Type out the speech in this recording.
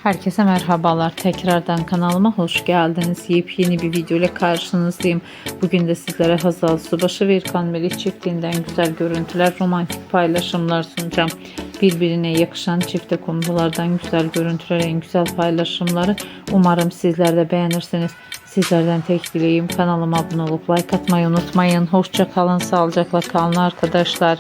Herkese merhabalar. Tekrardan kanalıma hoş geldiniz. Yepyeni bir video ile karşınızdayım. Bugün de sizlere Hazal Subaşı ve İrkan Melih çiftliğinden güzel görüntüler, romantik paylaşımlar sunacağım. Birbirine yakışan çifte konulardan güzel görüntüler, en güzel paylaşımları. Umarım sizler de beğenirsiniz. Sizlerden tek dileğim kanalıma abone olup like atmayı unutmayın. Hoşça kalın, sağlıcakla kalın arkadaşlar.